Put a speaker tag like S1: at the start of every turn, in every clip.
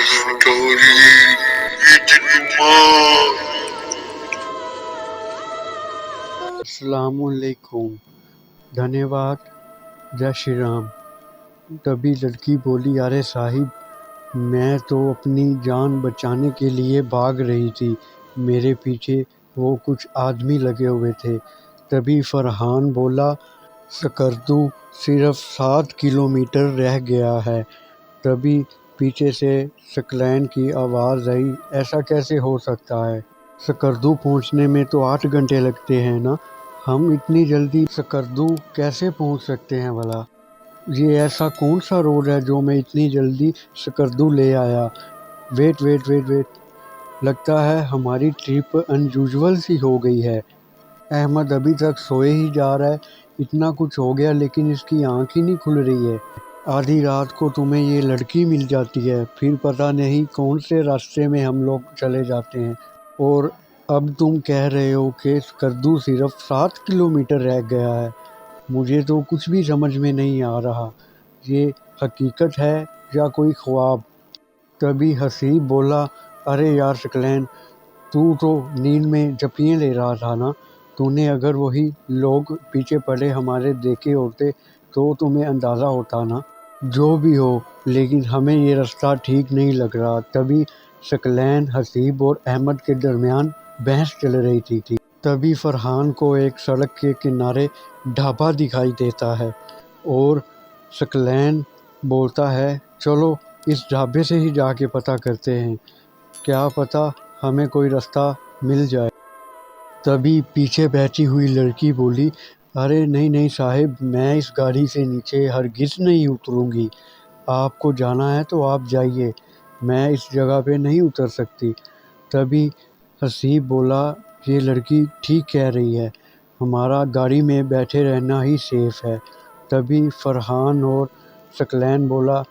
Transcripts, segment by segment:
S1: Story इतनी माँ।
S2: अस्सलामुअलैकुम। धन्यवाद। जय श्री राम। तभी लड़की बोली, अरे साहिब, मैं तो अपनी जान बचाने के लिए भाग रही थी, मेरे पीछे वो कुछ आदमी लगे हुए थे। तभी फरहान बोला, स्कर्दू सिर्फ 7 किलोमीटर रह गया है। तभी पीछे से सकलैन की आवाज़ आई, ऐसा कैसे हो सकता है? स्कर्दू पहुंचने में तो 8 घंटे लगते हैं ना, हम इतनी जल्दी स्कर्दू कैसे पहुंच सकते हैं भला? ये ऐसा कौन सा रोड है जो मैं इतनी जल्दी स्कर्दू ले आया? वेट वेट वेट वेट, लगता है हमारी ट्रिप अनयूजुअल सी हो गई है। अहमद अभी तक सोए ही जा रहा है। इतना कुछ हो गया लेकिन इसकी आंख ही नहीं खुल रही है। आधी रात को तुम्हें ये लड़की मिल जाती है, फिर पता नहीं कौन से रास्ते में हम लोग चले जाते हैं, और अब तुम कह रहे हो कि स्कर्दू सिर्फ 7 किलोमीटर रह गया है। मुझे तो कुछ भी समझ में नहीं आ रहा, ये हकीकत है या कोई ख्वाब? तभी हसीब बोला, अरे यार सकलैन, तू तो नींद में झपकियाँ ले रहा था ना। तूने अगर वही लोग पीछे पड़े हमारे देखे होते तो तुम्हें अंदाज़ा होता ना। जो भी हो, लेकिन हमें ये रास्ता ठीक नहीं लग रहा। तभी सकलैन, हसीब और अहमद के दरमियान बहस चल रही थी। तभी फरहान को एक सड़क के किनारे ढाबा दिखाई देता है और सकलैन बोलता है, चलो इस ढाबे से ही जाके पता करते हैं, क्या पता हमें कोई रास्ता मिल जाए। तभी पीछे बैठी हुई लड़की बोली, अरे नहीं नहीं साहिब, मैं इस गाड़ी से नीचे हरगिज़ नहीं उतरूंगी। आपको जाना है तो आप जाइए, मैं इस जगह पे नहीं उतर सकती। तभी हसीब बोला, ये लड़की ठीक कह रही है, हमारा गाड़ी में बैठे रहना ही सेफ है। तभी फरहान और सकलैन बोला,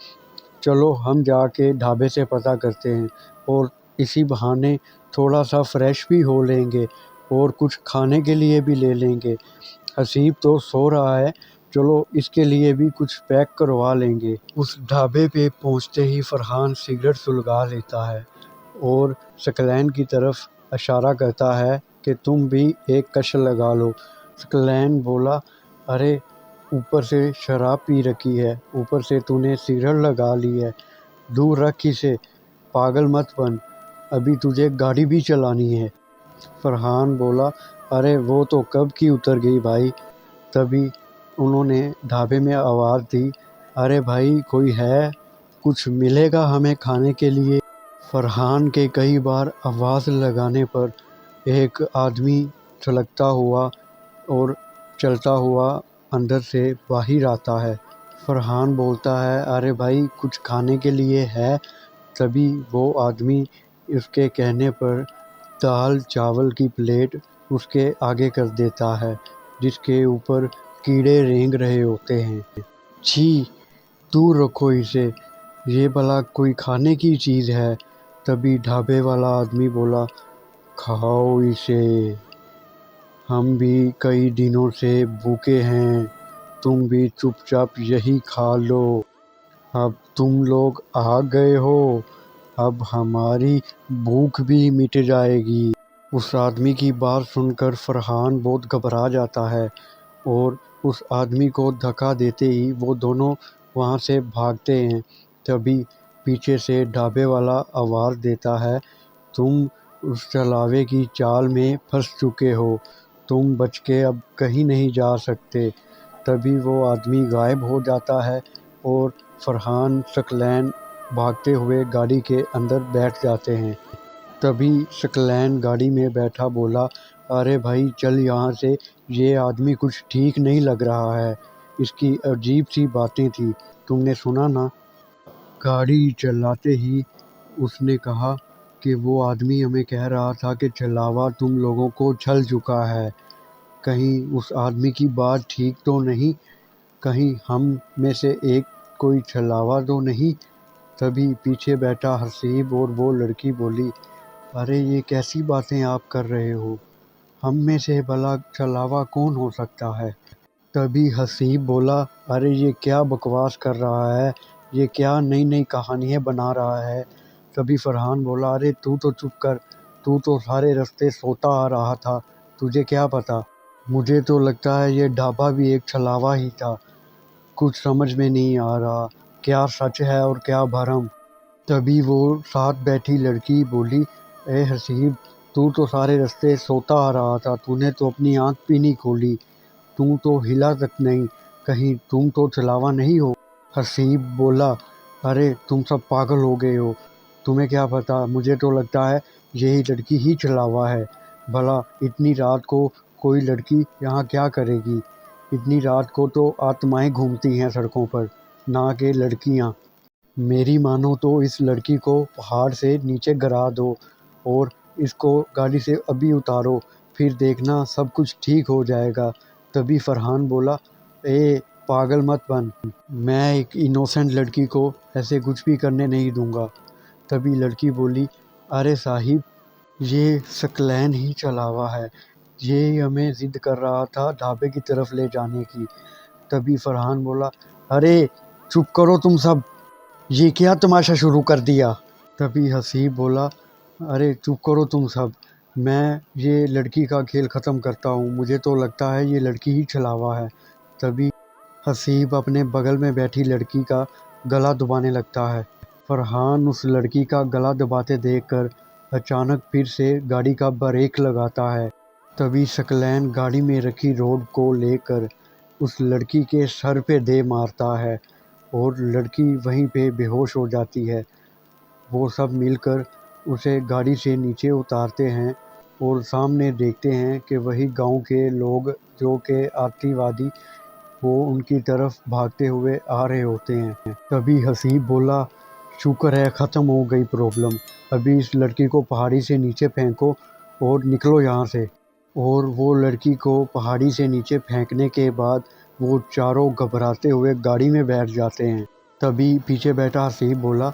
S2: चलो हम जाके ढाबे से पता करते हैं और इसी बहाने थोड़ा सा फ्रेश भी हो लेंगे और कुछ खाने के लिए भी ले लेंगे। हसीब तो सो रहा है, चलो इसके लिए भी कुछ पैक करवा लेंगे। उस ढाबे पे पहुंचते ही फरहान सिगरेट सुलगा लेता है और सकलैन की तरफ इशारा करता है कि तुम भी एक कश लगा लो। सकलैन बोला, अरे ऊपर से शराब पी रखी है, ऊपर से तूने सिगरेट लगा ली है, दूर रख इसे, पागल मत बन, अभी तुझे गाड़ी भी चलानी है। फरहान बोला, अरे वो तो कब की उतर गई भाई। तभी उन्होंने ढाबे में आवाज़ दी, अरे भाई कोई है, कुछ मिलेगा हमें खाने के लिए? फरहान के कई बार आवाज़ लगाने पर एक आदमी छलकता हुआ और चलता हुआ अंदर से बाहर आता है। फरहान बोलता है, अरे भाई कुछ खाने के लिए है? तभी वो आदमी उसके कहने पर दाल चावल की प्लेट उसके आगे कर देता है, जिसके ऊपर कीड़े रेंग रहे होते हैं। छी, दूर रखो इसे, ये भला कोई खाने की चीज़ है? तभी ढाबे वाला आदमी बोला, खाओ इसे, हम भी कई दिनों से भूखे हैं, तुम भी चुपचाप यही खा लो। अब तुम लोग आ गए हो, अब हमारी भूख भी मिट जाएगी। उस आदमी की बात सुनकर फरहान बहुत घबरा जाता है और उस आदमी को धक्का देते ही वो दोनों वहाँ से भागते हैं। तभी पीछे से ढाबे वाला आवाज़ देता है, तुम उस चलावे की चाल में फंस चुके हो, तुम बच के अब कहीं नहीं जा सकते। तभी वो आदमी गायब हो जाता है और फरहान, सकलैन भागते हुए गाड़ी के अंदर बैठ जाते हैं। तभी सकलैन गाड़ी में बैठा बोला, अरे भाई चल यहाँ से, ये आदमी कुछ ठीक नहीं लग रहा है, इसकी अजीब सी बातें थी, तुमने सुना ना? गाड़ी चलाते ही उसने कहा कि वो आदमी हमें कह रहा था कि छलावा तुम लोगों को छल चुका है। कहीं उस आदमी की बात ठीक तो नहीं? कहीं हम में से एक कोई छलावा तो नहीं? तभी पीछे बैठा हसीब और वो लड़की बोली, अरे ये कैसी बातें आप कर रहे हो, हम में से भला छलावा कौन हो सकता है? तभी हसीब बोला, अरे ये क्या बकवास कर रहा है, ये क्या नई नई कहानियाँ बना रहा है, तभी फरहान बोला, अरे तू तो चुप कर, तू तो सारे रास्ते सोता आ रहा था, तुझे क्या पता? मुझे तो लगता है ये ढाबा भी एक छलावा ही था। कुछ समझ में नहीं आ रहा, क्या सच है और क्या भरम। तभी वो साथ बैठी लड़की बोली, ए हसीब, तू तो सारे रास्ते सोता आ रहा था, तूने तो अपनी आँख भी नहीं खोली, तू तो हिला तक नहीं, कहीं तुम तो छलावा नहीं हो? हसीब बोला, अरे तुम सब पागल हो गए हो, तुम्हें क्या पता, मुझे तो लगता है यही लड़की ही छलावा है। भला इतनी रात को कोई लड़की यहाँ क्या करेगी? इतनी रात को तो आत्माएं घूमती हैं सड़कों पर, ना कि लड़कियाँ। मेरी मानो तो इस लड़की को पहाड़ से नीचे गिरा दो और इसको गाड़ी से अभी उतारो, फिर देखना सब कुछ ठीक हो जाएगा। तभी फरहान बोला, ए पागल मत बन, मैं एक इनोसेंट लड़की को ऐसे कुछ भी करने नहीं दूंगा। तभी लड़की बोली, अरे साहिब, ये सकलैन ही चला हुआ है, ये हमें ज़िद कर रहा था ढाबे की तरफ ले जाने की। तभी फरहान बोला, अरे चुप करो तुम सब, ये क्या तमाशा शुरू कर दिया? तभी हसीब बोला, अरे चुप करो तुम सब, मैं ये लड़की का खेल ख़त्म करता हूँ, मुझे तो लगता है ये लड़की ही छलावा है। तभी हसीब अपने बगल में बैठी लड़की का गला दबाने लगता है। फरहान उस लड़की का गला दबाते देखकर अचानक फिर से गाड़ी का ब्रेक लगाता है। तभी सकलैन गाड़ी में रखी रोड को लेकर उस लड़की के सर पे दे मारता है और लड़की वहीं पे बेहोश हो जाती है। वो सब मिलकर उसे गाड़ी से नीचे उतारते हैं और सामने देखते हैं कि वही गांव के लोग जो कि आतंकवादी वो उनकी तरफ भागते हुए आ रहे होते हैं। तभी हसीब बोला, शुक्र है ख़त्म हो गई प्रॉब्लम, अभी इस लड़की को पहाड़ी से नीचे फेंको और निकलो यहाँ से। और वो लड़की को पहाड़ी से नीचे फेंकने के बाद वो चारों घबराते हुए गाड़ी में बैठ जाते हैं। तभी पीछे बैठा हसीब बोला,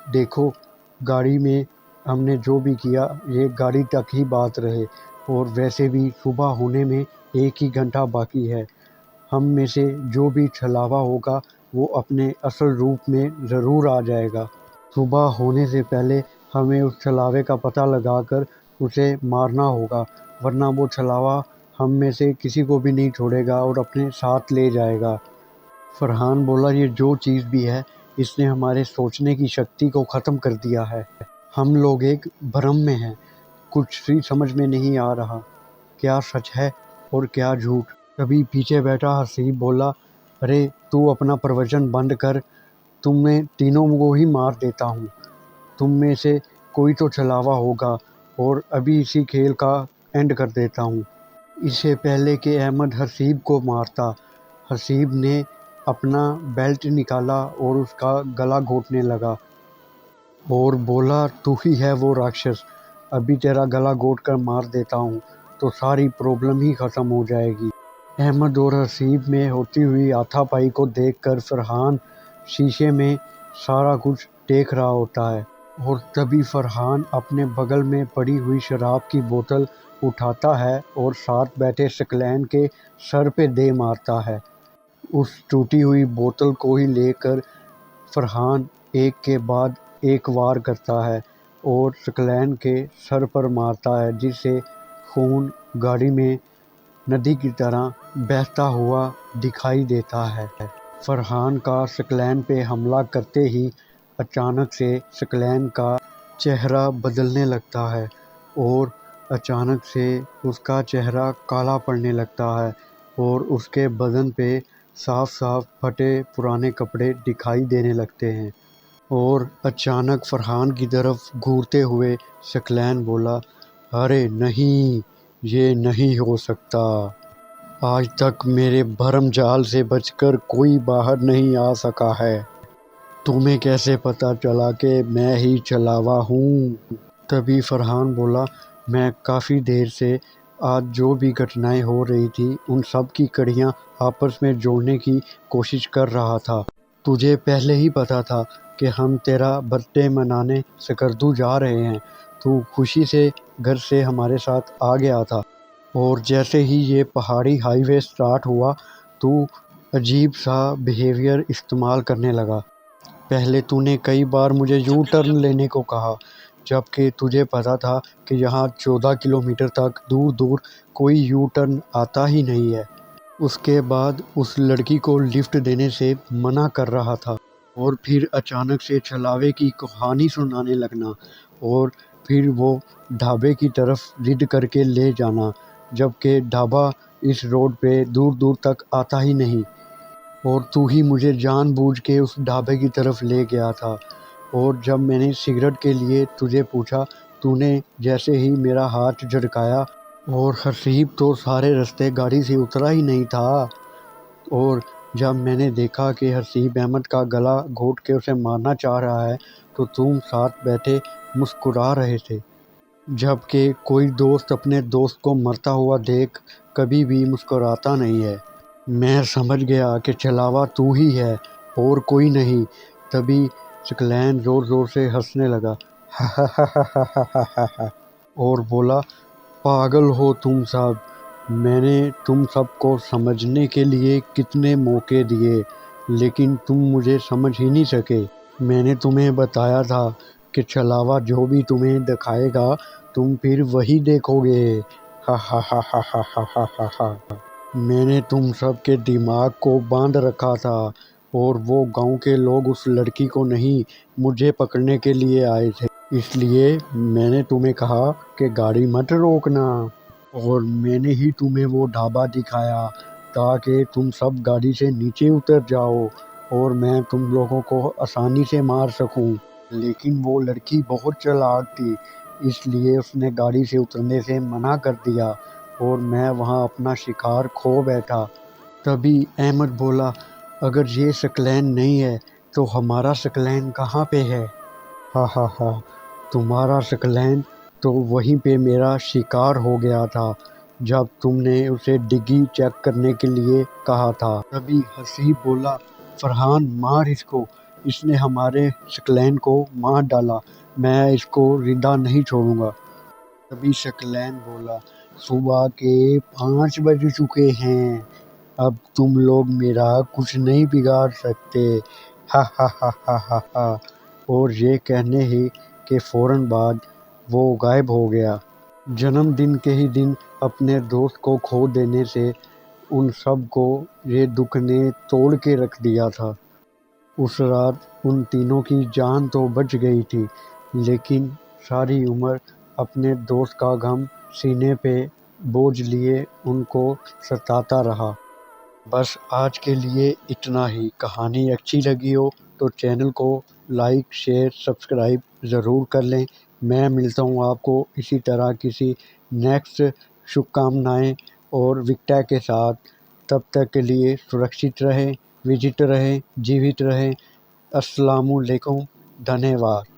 S2: देखो गाड़ी में हमने जो भी किया ये गाड़ी तक ही बात रहे, और वैसे भी सुबह होने में 1 ही घंटा बाकी है, हम में से जो भी छलावा होगा वो अपने असल रूप में ज़रूर आ जाएगा। सुबह होने से पहले हमें उस छलावे का पता लगाकर उसे मारना होगा, वरना वो छलावा हम में से किसी को भी नहीं छोड़ेगा और अपने साथ ले जाएगा। फरहान बोला, ये जो चीज़ भी है इसने हमारे सोचने की शक्ति को ख़त्म कर दिया है, हम लोग एक भ्रम में हैं, कुछ भी समझ में नहीं आ रहा, क्या सच है और क्या झूठ। तभी पीछे बैठा हसीब बोला, अरे तू अपना प्रवचन बंद कर, तुम्हें तीनों को ही मार देता हूँ, तुम में से कोई तो छलावा होगा और अभी इसी खेल का एंड कर देता हूँ। इससे पहले कि अहमद हसीब को मारता, हसीब ने अपना बेल्ट निकाला और उसका गला घोंटने लगा और बोला, तू ही है वो राक्षस, अभी तेरा गला घोंट कर मार देता हूँ तो सारी प्रॉब्लम ही ख़त्म हो जाएगी। अहमद और हसीब में होती हुई हाथापाई को देखकर फरहान शीशे में सारा कुछ देख रहा होता है और तभी फरहान अपने बगल में पड़ी हुई शराब की बोतल उठाता है और साथ बैठे सकलैन के सर पे दे मारता है। उस टूटी हुई बोतल को ही लेकर फरहान एक के बाद एक वार करता है और सकलैन के सर पर मारता है, जिससे खून गाड़ी में नदी की तरह बहता हुआ दिखाई देता है। फरहान का सकलैन पे हमला करते ही अचानक से सकलैन का चेहरा बदलने लगता है और अचानक से उसका चेहरा काला पड़ने लगता है और उसके बदन पे साफ साफ फटे पुराने कपड़े दिखाई देने लगते हैं। और अचानक फरहान की तरफ घूरते हुए सकलैन बोला, अरे नहीं, ये नहीं हो सकता, आज तक मेरे भरम जाल से बचकर कोई बाहर नहीं आ सका है, तुम्हें कैसे पता चला कि मैं ही छलावा हूँ? तभी फरहान बोला, मैं काफ़ी देर से आज जो भी घटनाएं हो रही थी उन सब की कड़ियाँ आपस में जोड़ने की कोशिश कर रहा था। तुझे पहले ही पता था कि हम तेरा बर्थडे मनाने सकरदू जा रहे हैं, तू खुशी से घर से हमारे साथ आ गया था और जैसे ही ये पहाड़ी हाईवे स्टार्ट हुआ तू अजीब सा बिहेवियर इस्तेमाल करने लगा। پہلے تو نے کئی بار مجھے یو ٹرن لینے کو کہا، جبکہ تجھے پتا تھا کہ یہاں 14 کلومیٹر تک دور دور کوئی یو ٹرن آتا ہی نہیں ہے۔ اس کے بعد اس لڑکی کو لفٹ دینے سے منع کر رہا تھا، اور پھر اچانک سے چھلاوے کی کہانی سنانے لگنا، اور پھر وہ ڈھابے کی طرف ضد کر کے لے جانا، جبکہ ڈھابا اس روڈ پہ دور دور تک آتا ہی نہیں، اور تو ہی مجھے جان بوجھ کے اس ڈھابے کی طرف لے گیا تھا۔ اور جب میں نے سگریٹ کے لیے تجھے پوچھا، تو نے جیسے ہی میرا ہاتھ جھٹکایا، اور حسیب تو سارے رستے گاڑی سے اترا ہی نہیں تھا، اور جب میں نے دیکھا کہ حسیب احمد کا گلا گھونٹ کے اسے مارنا چاہ رہا ہے تو تم ساتھ بیٹھے مسکرا رہے تھے، جبکہ کوئی دوست اپنے دوست کو مرتا ہوا دیکھ کبھی بھی مسکراتا نہیں ہے۔ میں سمجھ گیا کہ چھلاوا تو ہی ہے اور کوئی نہیں۔ تبھی ثقلین زور زور سے ہنسنے لگا اور بولا، پاگل ہو تم سب، میں نے تم سب کو سمجھنے کے لیے کتنے موقع دیے، لیکن تم مجھے سمجھ ہی نہیں سکے۔ میں نے تمہیں بتایا تھا کہ چھلاوا جو بھی تمہیں دکھائے گا تم پھر وہی دیکھو گے۔ میں نے تم سب کے دماغ کو باندھ رکھا تھا، اور وہ گاؤں کے لوگ اس لڑکی کو نہیں مجھے پکڑنے کے لیے آئے تھے، اس لیے میں نے تمہیں کہا کہ گاڑی مت روکنا، اور میں نے ہی تمہیں وہ ڈھابا دکھایا تاکہ تم سب گاڑی سے نیچے اتر جاؤ اور میں تم لوگوں کو آسانی سے مار سکوں۔ لیکن وہ لڑکی بہت چالاک تھی، اس لیے اس نے گاڑی سے اترنے سے منع کر دیا، اور میں وہاں اپنا شکار کھو بیٹھا۔ تبھی احمد بولا، اگر یہ ثقلین نہیں ہے تو ہمارا ثقلین کہاں پہ ہے؟ تمہارا ثقلین تو وہیں پہ میرا شکار ہو گیا تھا جب تم نے اسے ڈگی چیک کرنے کے لیے کہا تھا۔ تبھی حسیب بولا، فرحان مار اس کو، اس نے ہمارے ثقلین کو مار ڈالا، میں اس کو زندہ نہیں چھوڑوں گا۔ تبھی ثقلین بولا، صبح کے 5 بج چکے ہیں، اب تم لوگ میرا کچھ نہیں بگاڑ سکتے۔ اور یہ کہنے ہی کے فوراً بعد وہ غائب ہو گیا۔ جنم دن کے ہی دن اپنے دوست کو کھو دینے سے ان سب کو یہ دکھ نے توڑ کے رکھ دیا تھا۔ اس رات ان تینوں کی جان تو بچ گئی تھی، لیکن ساری عمر اپنے دوست کا غم سینے پہ بوجھ لیے ان کو ستاتا رہا۔ بس آج کے لیے اتنا ہی۔ کہانی اچھی لگی ہو تو چینل کو لائک، شیئر، سبسکرائب ضرور کر لیں۔ میں ملتا ہوں آپ کو اسی طرح کسی نیکسٹ شبھ کامنائیں اور وکٹا کے ساتھ۔ تب تک کے لیے سرکشت رہیں، وجت رہیں، جیوت رہیں۔ السلام علیکم، دھنیہ واد۔